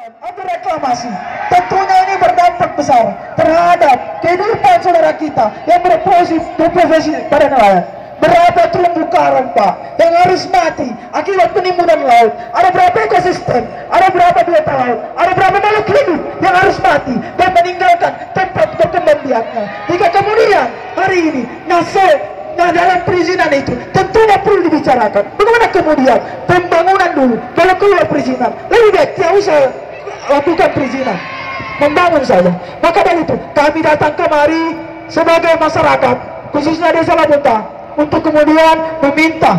atau reklamasi. Tentunya ini berdampak besar terhadap kehidupan saudara kita yang berprofesi pada nelayan. Berapa terumbu karang, Pak, yang harus mati akibat penimbunan laut? Ada berapa ekosistem? Ada berapa biota laut? Ada berapa makhluk hidup yang harus mati dan meninggalkan tempat berkembang biaknya? Jika kemudian hari ini nah dalam perizinan itu tentunya perlu dibicarakan. Bagaimana kemudian pembangunan dulu, kalau keluar perizinan lebih baik tidak usah lakukan perizinan, membangun saja. Maka dari itu kami datang kemari sebagai masyarakat khususnya Desa Labonta untuk kemudian meminta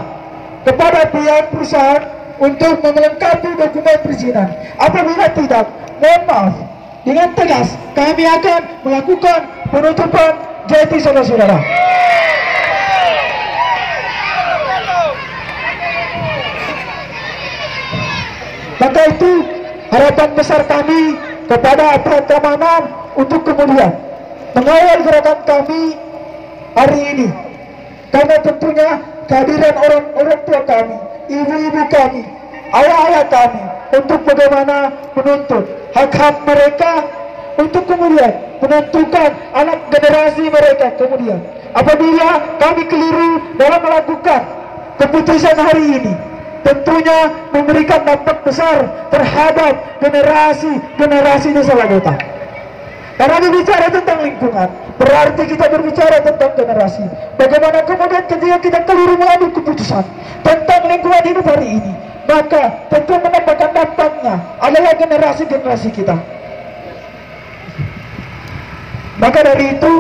kepada pihak perusahaan untuk melengkapi dokumen perizinan. Apabila tidak, mohon maaf, dengan tegas kami akan melakukan penutupan jeti saudara-saudara. Maka itu harapan besar kami kepada aparat keamanan untuk kemudian mengawal gerakan kami hari ini. Karena tentunya kehadiran orang tua kami, ibu-ibu kami, ayah-ayah kami untuk bagaimana menuntut hak-hak mereka untuk kemudian menentukan anak generasi mereka kemudian. Apabila kami keliru dalam melakukan keputusan hari ini, tentunya memberikan dampak besar terhadap generasi Desa Labonta. Karena berbicara tentang lingkungan, berarti kita berbicara tentang generasi. Bagaimana kemudian ketika kita keliru mengambil keputusan tentang lingkungan hidup hari ini, maka tentu mendapatkan dampaknya adalah generasi kita. Maka dari itu,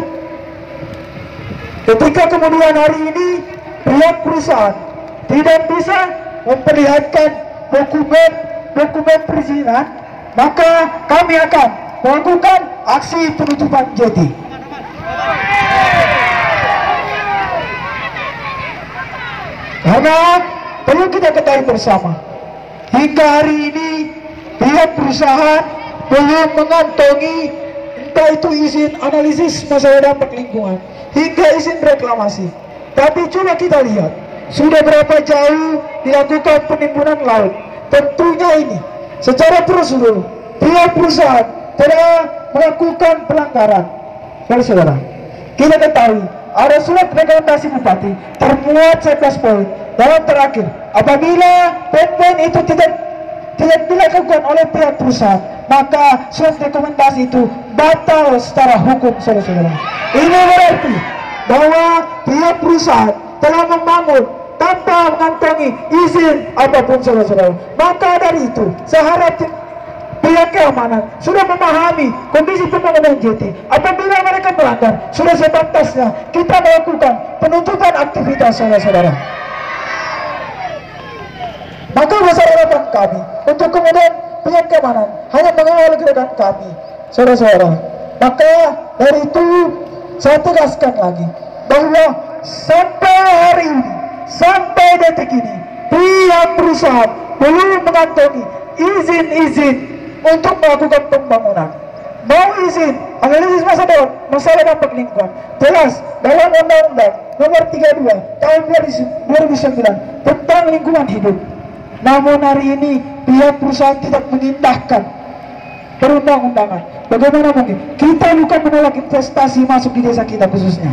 ketika kemudian hari ini pihak perusahaan tidak bisa memperlihatkan dokumen perizinan, maka kami akan melakukan aksi penutupan jeti. Karena perlu kita ketahui bersama, hingga hari ini pihak perusahaan belum mengantongi entah itu izin analisis masalah dampak lingkungan hingga izin reklamasi. Tapi coba kita lihat sudah berapa jauh dilakukan penimbunan laut. Tentunya ini secara prosedur pihak perusahaan telah melakukan pelanggaran. Saudara, kita ketahui ada surat rekomendasi bupati termuat 11 poin. Dalam terakhir, apabila poin-poin itu tidak dilakukan oleh pihak perusahaan, maka surat rekomendasi itu batal secara hukum, saudara-saudara. Ini berarti bahwa pihak perusahaan telah membangun tanpa mengantongi izin apapun, saudara-saudara. Maka dari itu, saya harap pihak keamanan sudah memahami kondisi pembangunan jeti. Apabila mereka melanggar, sudah sepantasnya kita melakukan penuntutan aktivitas, saudara-saudara. Maka besar harapan kami untuk kemudian pihak keamanan hanya mengawal gerakan kami, saudara-saudara. Maka dari itu saya tegaskan lagi bahwa sampai hari ini, sampai detik ini, pihak perusahaan belum mengantongi izin untuk melakukan pembangunan. Mau izin analisis masalah dampak lingkungan jelas dalam Undang-Undang Nomor 32 Tahun 2009 tentang lingkungan hidup. Namun hari ini pihak perusahaan tidak mengindahkan perundang-undangan. Bagaimana mungkin? Kita bukan menolak investasi masuk di desa kita khususnya,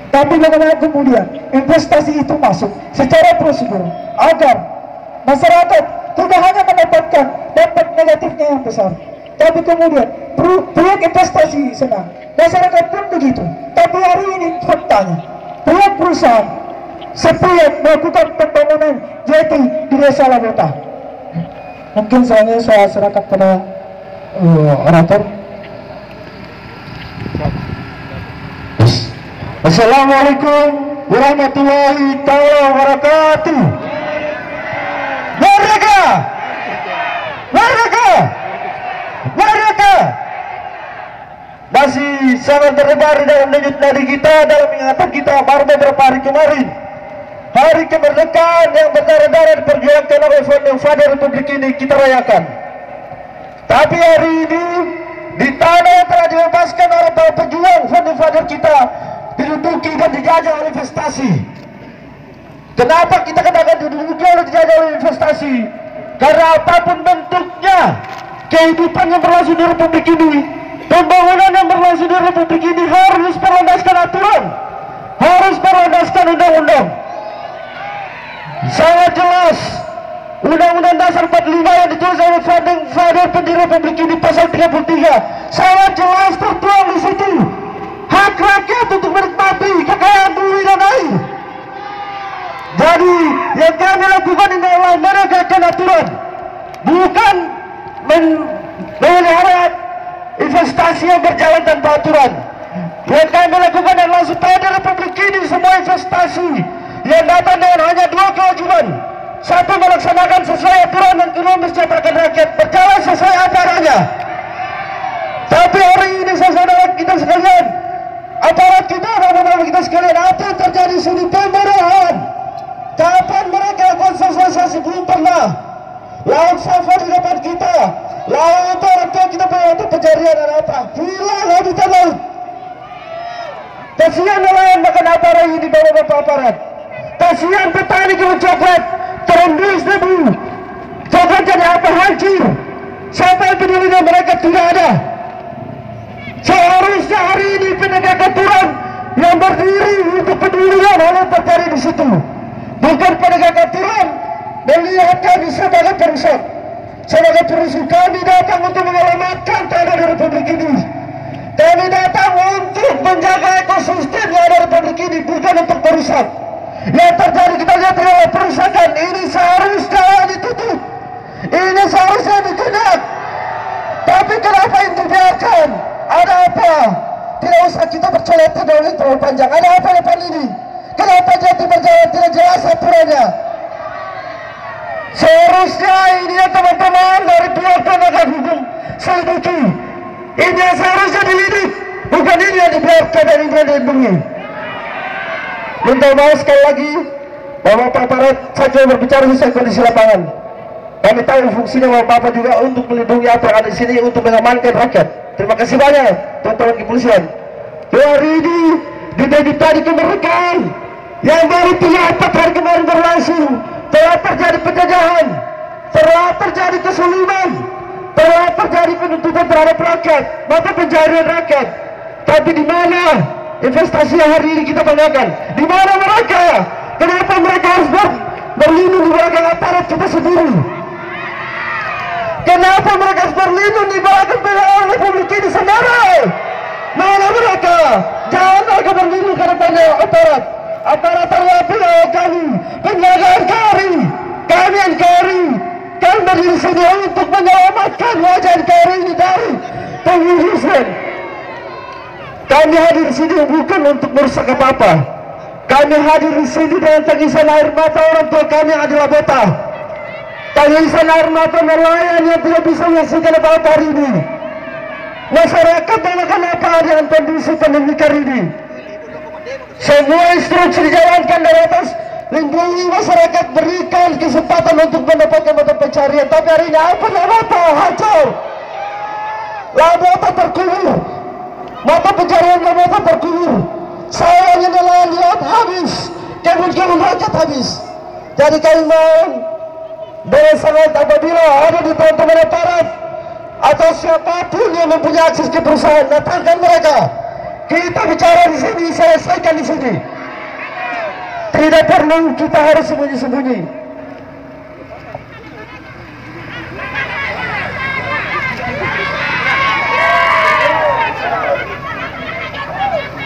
tapi bagaimana kemudian investasi itu masuk secara prosedur agar masyarakat tidak hanya mendapatkan dampak negatifnya yang besar, tapi kemudian pihak investasi senang, masyarakat pun begitu. Tapi hari ini faktanya pihak perusahaan sepihak melakukan pembangunan jeti di Desa Labonta. Mungkin saya serahkan pada orator. Assalamualaikum warahmatullahi wabarakatuh. Merdeka! Merdeka! Merdeka! Masih sangat terlebar dalam denyut nadi kita, dalam ingatan kita baru beberapa hari kemarin. Hari kemerdekaan yang berdarah-darah diperjuangkan oleh Founding Father Republik ini kita rayakan. Tapi hari ini di tanah yang telah dibebaskan oleh para pejuang Founding Father kita diduduki dan dijajah oleh investasi. Kenapa kita katakan diduduki oleh dijajah oleh investasi? Karena apapun bentuknya kehidupan yang berlangsung di Republik ini, pembangunan yang berlangsung di Republik ini harus berlandaskan aturan, harus berlandaskan undang-undang. Sangat jelas Undang-Undang Dasar 45 yang ditulis oleh founding father pendiri Republik ini pasal 33 sangat jelas tertuang di situ hak rakyat untuk menikmati kekayaan bumi dan air. Jadi yang kami lakukan ini adalah menegakkan aturan, bukan memelihara investasi yang berjalan tanpa aturan. Yang kami lakukan adalah supaya di Republik ini semua investasi yang datang dengan hanya dua kewajiban: satu, melaksanakan sesuai aturan, dan kedua, mensejahterakan rakyat, berjalan sesuai acaranya. Tapi hari ini saudara kita sekalian, aparat kita, bapak-bapak kita sekalian, apa yang terjadi di sini? Pemerahan. Kapan mereka lakukan sosialisasi? Belum pernah. Laut Safa di depan kita, laut orang tua kita punya untuk pencarian dan apa? Hilang habitat laut. Kasihan nelayan makan apa hari ini, bapak-bapak aparat. Kasihan petani kebun coklat, terendus debu, coklat jadi apa? Hancur. Siapa yang peduli dengan mereka? Tidak ada. Seharusnya hari ini penegak aturan yang berdiri untuk pedulian hal yang terjadi di situ, bukan penegak aturan melihat kami sebagai perusahaan. Sebagai perusahaan kami datang untuk menyelamatkan tanah di Republik ini. Kami datang untuk menjaga ekosistem yang ada di Republik ini, bukan untuk perusahaan. Yang terjadi kita lihat adalah perusahaan ini seharusnya ditutup, ini seharusnya ditindak. Tapi kenapa itu dibiarkan? Ada apa? Tidak usah kita bercolot terlalu panjang. Ada apa depan ini? Kenapa jadi berjalan tidak jelas aturannya? Seharusnya ini ya teman-teman dari pihak penegak hukum selidiki. Ini yang seharusnya dilidik, bukan ini yang dibiarkan dan ini yang dilindungi. Minta maaf sekali lagi, Bapak aparat saja berbicara sesuai kondisi lapangan. Kami tahu fungsinya Bapak juga untuk melindungi apa yang ada di sini, untuk mengamankan rakyat. Terima kasih banyak teman-teman kepolisian. Hari ini di tadi kemerdekaan yang baru 3-4 hari kemarin berlangsung, telah terjadi penjajahan, telah terjadi kesuluman, telah terjadi penuntutan terhadap rakyat, maka pencarian rakyat. Tapi di mana investasi yang hari ini kita banggakan? Di mana mereka? Kenapa mereka harus berlindung di belakang aparat kita sendiri? Kenapa mereka harus berlindung di belakang pegawai Republik ini sendiri? Mana mereka? Jangan mereka berlindung karena aparat. Aparat adalah pegawai kami, penjagaan kami, kami NKRI. Kami berdiri sini untuk menyelamatkan wajah NKRI ini dari pengurusan. Kami hadir di sini bukan untuk merusak apa-apa. Kami hadir di sini dengan tangisan air mata orang tua kami yang adalah beta. Tangisan air mata nelayan yang tidak bisa menyaksikan apa-apa hari ini. Masyarakat melakukan apa dengan kondisi pandemi ini? Semua instruksi dijalankan dari atas, lindungi masyarakat, berikan kesempatan untuk mendapatkan mata pencarian. Tapi hari ini apa mata hancur, labota terkubur, mata pencarian labota terkubur. Sayangnya nelayan di laut habis, kebun-kebun rakyat habis. Jadi kami mohon dengan sangat, apabila ada di teman-teman aparat atau siapapun yang mempunyai akses ke perusahaan, datangkan mereka. Kita bicara di sini, selesaikan di sini. Tidak perlu kita harus sembunyi-sembunyi.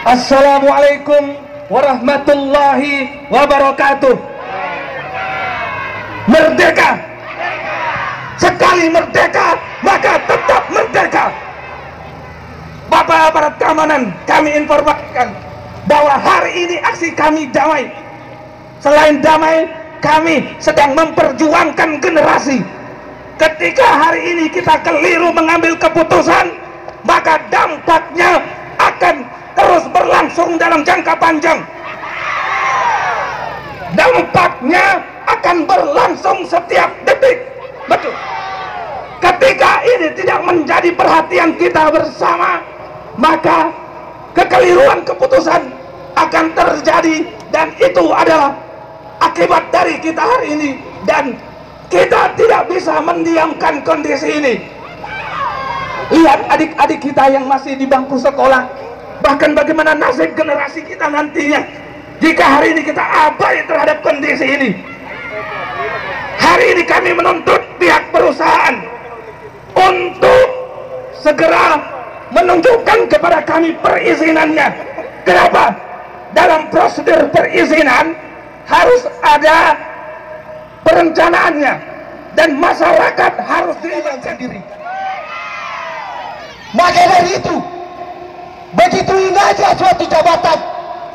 Assalamualaikum warahmatullahi wabarakatuh. Merdeka! Sekali merdeka, maka tetap merdeka. Bapak aparat keamanan, kami informasikan bahwa hari ini aksi kami damai. Selain damai, kami sedang memperjuangkan generasi. Ketika hari ini kita keliru mengambil keputusan, maka dampaknya akan terus berlangsung dalam jangka panjang. Dampaknya akan berlangsung setiap detik. Betul. Ketika ini tidak menjadi perhatian kita bersama, maka kekeliruan keputusan akan terjadi, dan itu adalah akibat dari kita hari ini. Dan kita tidak bisa mendiamkan kondisi ini. Lihat adik-adik kita yang masih di bangku sekolah, bahkan bagaimana nasib generasi kita nantinya jika hari ini kita abai terhadap kondisi ini. Hari ini kami menuntut pihak perusahaan untuk segera menunjukkan kepada kami perizinannya. Kenapa? Dalam prosedur perizinan harus ada perencanaannya dan masyarakat harus dilibatkan diri. Maka dari itu, begitu indahnya suatu jabatan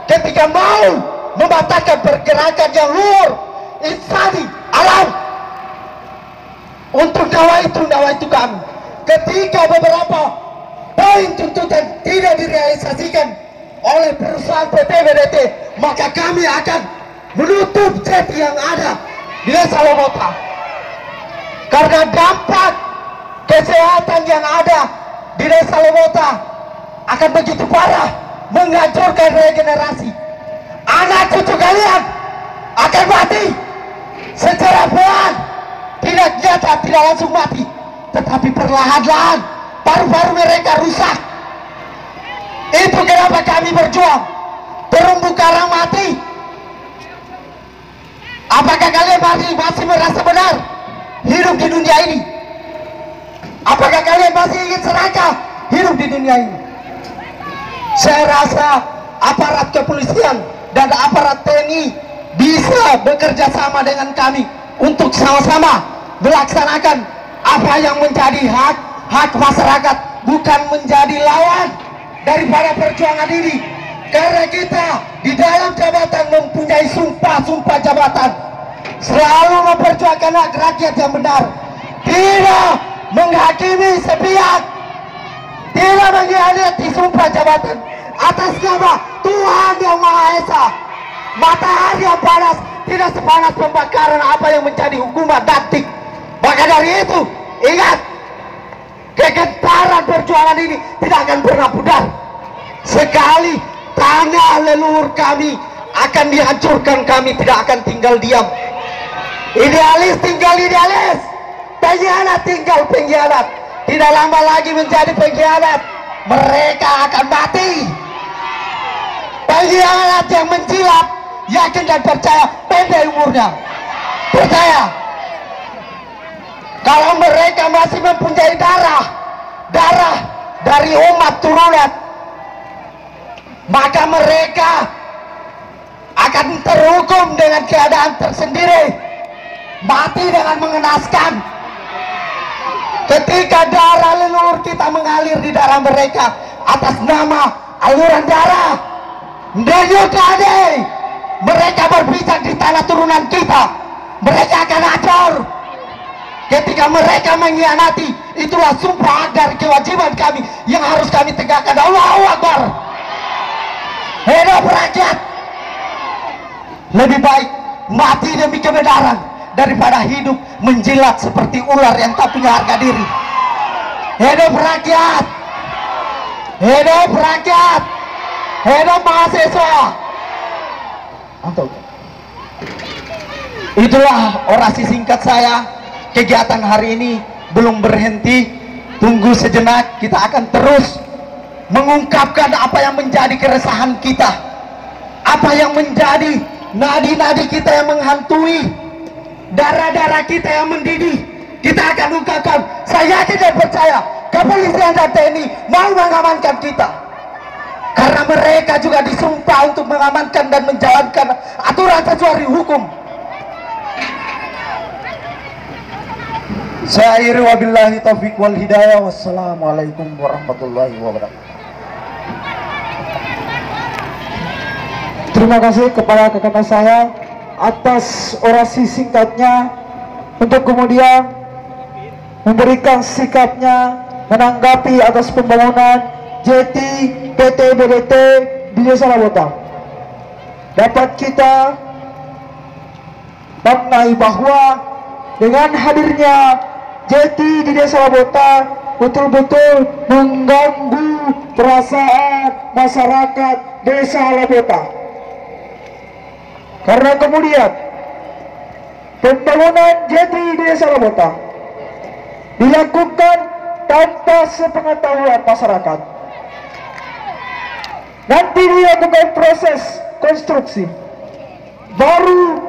ketika mau membatalkan pergerakan yang luar insani alam untuk nyawa itu kami. Ketika beberapa poin tuntutan tidak direalisasikan oleh perusahaan PT BDT, maka kami akan menutup jet yang ada di Desa Lomota. Karena dampak kesehatan yang ada di Desa Lomota akan begitu parah, menghancurkan regenerasi. Anak cucu kalian akan mati secara pelan, tidak nyata, tidak langsung mati, tetapi perlahan-lahan paru-paru mereka rusak. Itu kenapa kami berjuang. Terumbu karang mati. Apakah kalian masih merasa benar hidup di dunia ini? Apakah kalian masih ingin serakah hidup di dunia ini? Saya rasa aparat kepolisian dan aparat TNI bisa bekerja sama dengan kami untuk sama-sama melaksanakan apa yang menjadi hak masyarakat, bukan menjadi lawan daripada perjuangan ini. Karena kita di dalam jabatan mempunyai sumpah jabatan, selalu memperjuangkan hak rakyat yang benar, tidak menghakimi sepihak, tidak mengkhianati sumpah jabatan atas nama Tuhan yang Maha Esa. Matahari yang panas tidak sepanas pembakaran apa yang menjadi hukuman nanti. Maka dari itu, ingat, kegentaran perjuangan ini tidak akan pernah pudar. Sekali tanah leluhur kami akan dihancurkan, kami tidak akan tinggal diam. Idealis tinggal idealis, pengkhianat tinggal pengkhianat. Tidak lama lagi menjadi pengkhianat, mereka akan mati. Pengkhianat yang menjilat, yakin dan percaya, pendek umurnya. Percaya, kalau mereka masih mempunyai darah dari umat turunan, maka mereka akan terhukum dengan keadaan tersendiri, mati dengan mengenaskan. Ketika darah leluhur kita mengalir di darah mereka atas nama aliran darah, denyut nadi, mereka berpijak di tanah turunan kita, mereka akan hancur. Ketika mereka mengkhianati, itulah sumpah dari kewajiban kami yang harus kami tegakkan. Allahu Akbar. Hidup rakyat. Lebih baik mati demi kebenaran daripada hidup menjilat seperti ular yang tak punya harga diri. Hidup rakyat. Hidup rakyat. Hidup mahasiswa. Mantap. Itulah orasi singkat saya. Kegiatan hari ini belum berhenti. Tunggu sejenak, kita akan terus mengungkapkan apa yang menjadi keresahan kita, apa yang menjadi nadi-nadi kita yang menghantui, darah-darah kita yang mendidih. Kita akan ungkapkan. Saya tidak percaya kepolisian dan TNI mau mengamankan kita, karena mereka juga disumpah untuk mengamankan dan menjalankan aturan sesuai hukum. Saya akhiri wabillahi taufiq wal hidayah. Wassalamualaikum warahmatullahi wabarakatuh. Terima kasih kepada kakak saya atas orasi singkatnya, untuk kemudian memberikan sikapnya menanggapi atas pembangunan jeti PT BDT di Desa Lomota. Dapat kita maknai bahwa dengan hadirnya jeti di Desa Lomota betul-betul mengganggu perasaan masyarakat Desa Lomota. Karena kemudian pembangunan jeti di Desa Lomota dilakukan tanpa sepengetahuan masyarakat. Nanti dilakukan proses konstruksi, baru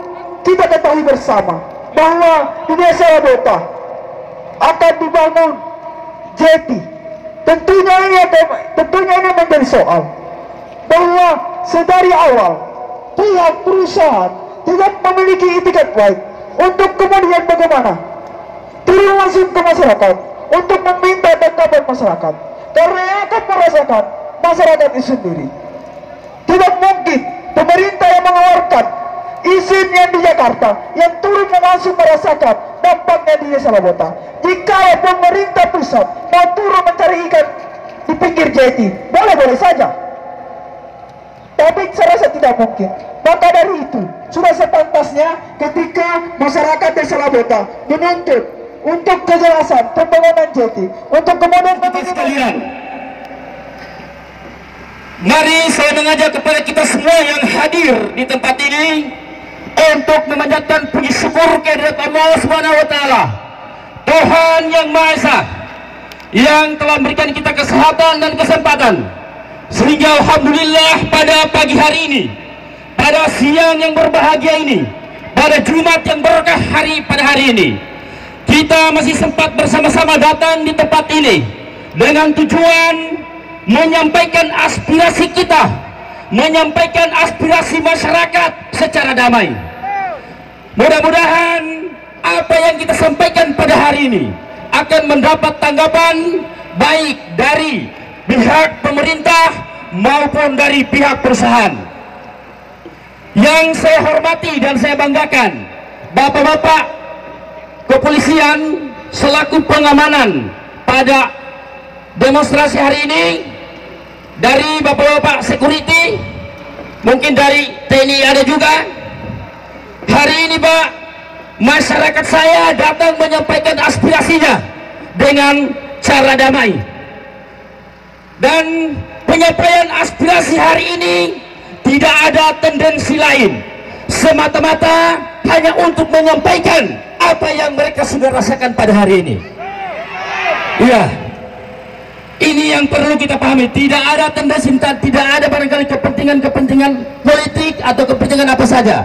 kita ketahui bersama bahwa di Desa Labota akan dibangun jeti. Tentunya ini menjadi soal bahwa sedari awal pihak perusahaan tidak memiliki itikat baik untuk kemudian bagaimana turun langsung ke masyarakat untuk meminta tanggapan masyarakat, karena yang akan merasakan masyarakat itu sendiri. Tidak mungkin pemerintah yang mengeluarkan izin yang di Jakarta yang turun langsung merasakan dampaknya di Desa Labota. Jika pemerintah pusat mau turun mencari ikan di pinggir jeti, boleh-boleh saja, tapi saya rasa tidak mungkin. Maka dari itu sudah sepantasnya ketika masyarakat Desa Labota menuntut untuk kejelasan pembangunan jeti, untuk kemudian sekalian, mari saya mengajak kepada kita semua yang hadir di tempat ini untuk memanjatkan puji syukur kehadirat Allah Subhanahu wa taala, Tuhan yang Maha Esa, yang telah memberikan kita kesehatan dan kesempatan sehingga alhamdulillah pada pagi hari ini, pada siang yang berbahagia ini, pada Jumat yang berkah pada hari ini, kita masih sempat bersama-sama datang di tempat ini dengan tujuan menyampaikan aspirasi kita, menyampaikan aspirasi masyarakat secara damai. Mudah-mudahan apa yang kita sampaikan pada hari ini akan mendapat tanggapan baik dari pihak pemerintah maupun dari pihak perusahaan. Yang saya hormati dan saya banggakan, Bapak-bapak kepolisian selaku pengamanan pada demonstrasi hari ini, dari bapak-bapak security, mungkin dari TNI ada juga. Hari ini Pak, masyarakat saya datang menyampaikan aspirasinya dengan cara damai, dan penyampaian aspirasi hari ini tidak ada tendensi lain, semata-mata hanya untuk menyampaikan apa yang mereka sudah rasakan pada hari ini. Iya, ini yang perlu kita pahami. Tidak ada tendensi, tidak ada barangkali kepentingan politik atau kepentingan apa saja,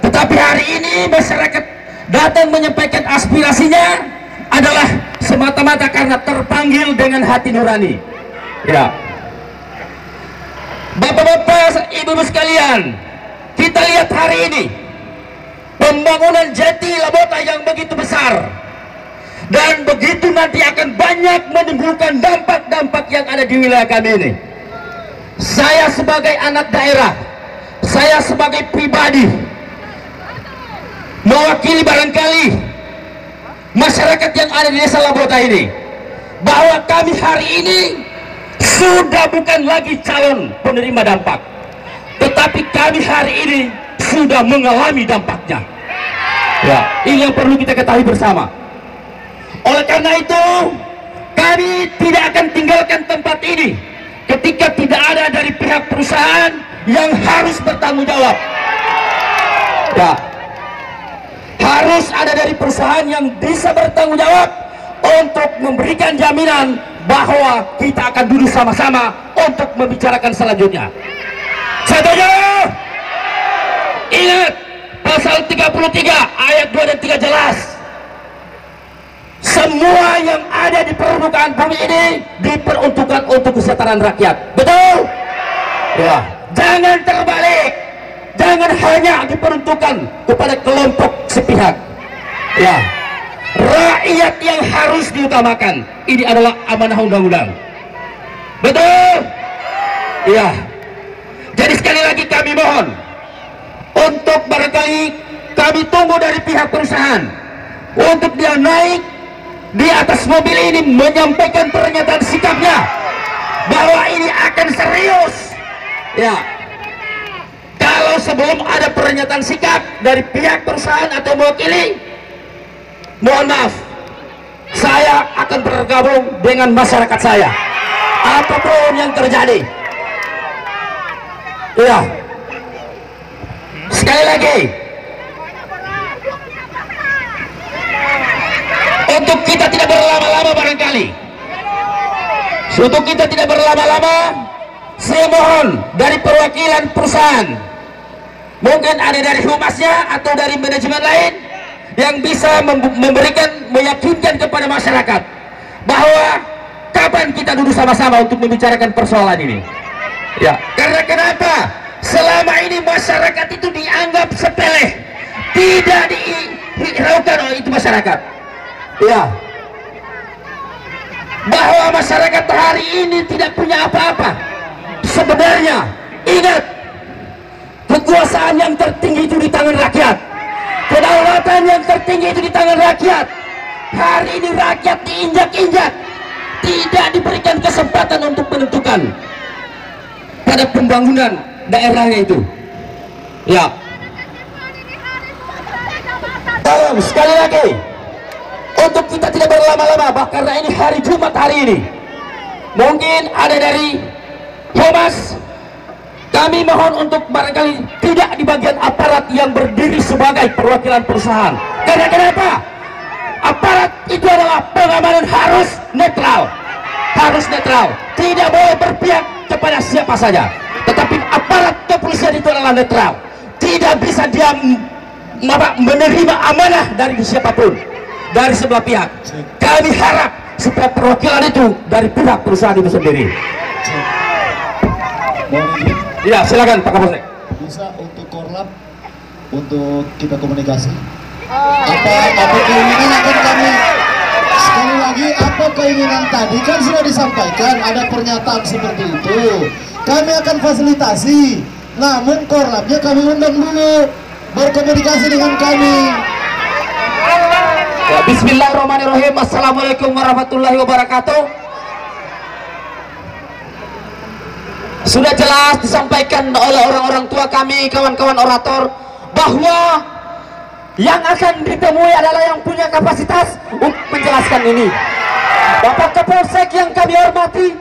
tetapi hari ini masyarakat datang menyampaikan aspirasinya adalah semata-mata karena terpanggil dengan hati nurani. Ya, bapak-bapak, ibu-ibu sekalian, kita lihat hari ini pembangunan jeti Labota yang begitu besar dan begitu nanti akan banyak menimbulkan dampak-dampak yang ada di wilayah kami ini. Saya sebagai anak daerah, saya sebagai pribadi mewakili barangkali masyarakat yang ada di Desa Labota ini, bahwa kami hari ini sudah bukan lagi calon penerima dampak, tetapi kami hari ini sudah mengalami dampaknya. Ya, ini yang perlu kita ketahui bersama. Oleh karena itu, kami tidak akan tinggalkan tempat ini ketika tidak ada dari pihak perusahaan yang harus bertanggung jawab. Ya, harus ada dari perusahaan yang bisa bertanggung jawab untuk memberikan jaminan bahwa kita akan duduk sama-sama untuk membicarakan selanjutnya. Setuju? Ingat, pasal 33 ayat 2 dan 3 jelas, semua yang ada di permukaan bumi ini diperuntukkan untuk kesejahteraan rakyat. Betul? Ya, jangan terbalik, jangan hanya diperuntukkan kepada kelompok sepihak. Ya, rakyat yang harus diutamakan. Ini adalah amanah undang-undang. Betul? Ya. Jadi sekali lagi kami mohon untuk barangkali kami tunggu dari pihak perusahaan untuk dia naik di atas mobil ini menyampaikan pernyataan sikapnya bahwa ini akan serius. Ya. Kalau sebelum ada pernyataan sikap dari pihak perusahaan atau mewakili, mohon maaf, saya akan bergabung dengan masyarakat saya apapun yang terjadi. Ya, sekali lagi untuk kita tidak berlama-lama barangkali, Untuk kita tidak berlama-lama, saya mohon dari perwakilan perusahaan, mungkin ada dari humasnya atau dari manajemen lain yang bisa meyakinkan kepada masyarakat bahwa kapan kita duduk sama-sama untuk membicarakan persoalan ini. Ya, karena kenapa? Selama ini masyarakat itu dianggap sepele, tidak dihiraukan oleh itu masyarakat. Ya, bahwa masyarakat hari ini tidak punya apa-apa. Sebenarnya, ingat, kekuasaan yang tertinggi itu di tangan rakyat, kedaulatan yang tertinggi itu di tangan rakyat. Hari ini rakyat diinjak-injak, tidak diberikan kesempatan untuk menentukan pada pembangunan daerahnya itu. Ya, tolong sekali lagi, untuk kita tidak berlama-lama, bahkan karena ini hari Jumat hari ini, mungkin ada dari humas, kami mohon untuk barangkali tidak di bagian aparat yang berdiri sebagai perwakilan perusahaan. Karena kenapa? Aparat itu adalah pengamanan harus netral, tidak boleh berpihak kepada siapa saja. Tetapi aparat kepolisian itu adalah netral, tidak bisa dia menerima amanah dari siapapun, dari sebelah pihak. Kami harap supaya perwakilan itu dari pihak perusahaan itu sendiri. Ya, silakan Pak Kapolsek. Bisa untuk korlap, untuk kita komunikasi. Apa keinginan akan kami, sekali lagi, apa keinginan tadi kan sudah disampaikan, ada pernyataan seperti itu. Kami akan fasilitasi, namun korlapnya kami undang dulu, berkomunikasi dengan kami. Ya, bismillahirrahmanirrahim. Assalamualaikum warahmatullahi wabarakatuh. Sudah jelas disampaikan oleh orang-orang tua kami, kawan-kawan orator, bahwa yang akan ditemui adalah yang punya kapasitas untuk menjelaskan ini. Bapak Kapolsek yang kami hormati,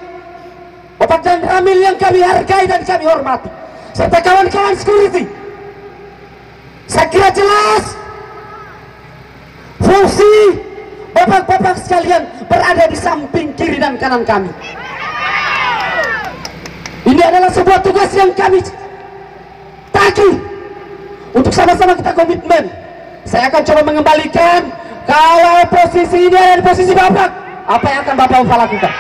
Bapak Dan Ramil yang kami hargai dan kami hormati, serta kawan-kawan security. Saya kira jelas fungsi bapak-bapak sekalian berada di samping kiri dan kanan kami. Ini adalah sebuah tugas yang kami tagih untuk sama-sama kita komitmen. Saya akan coba mengembalikan, kalau posisi ini ada di posisi bapak, apa yang akan bapak lakukan?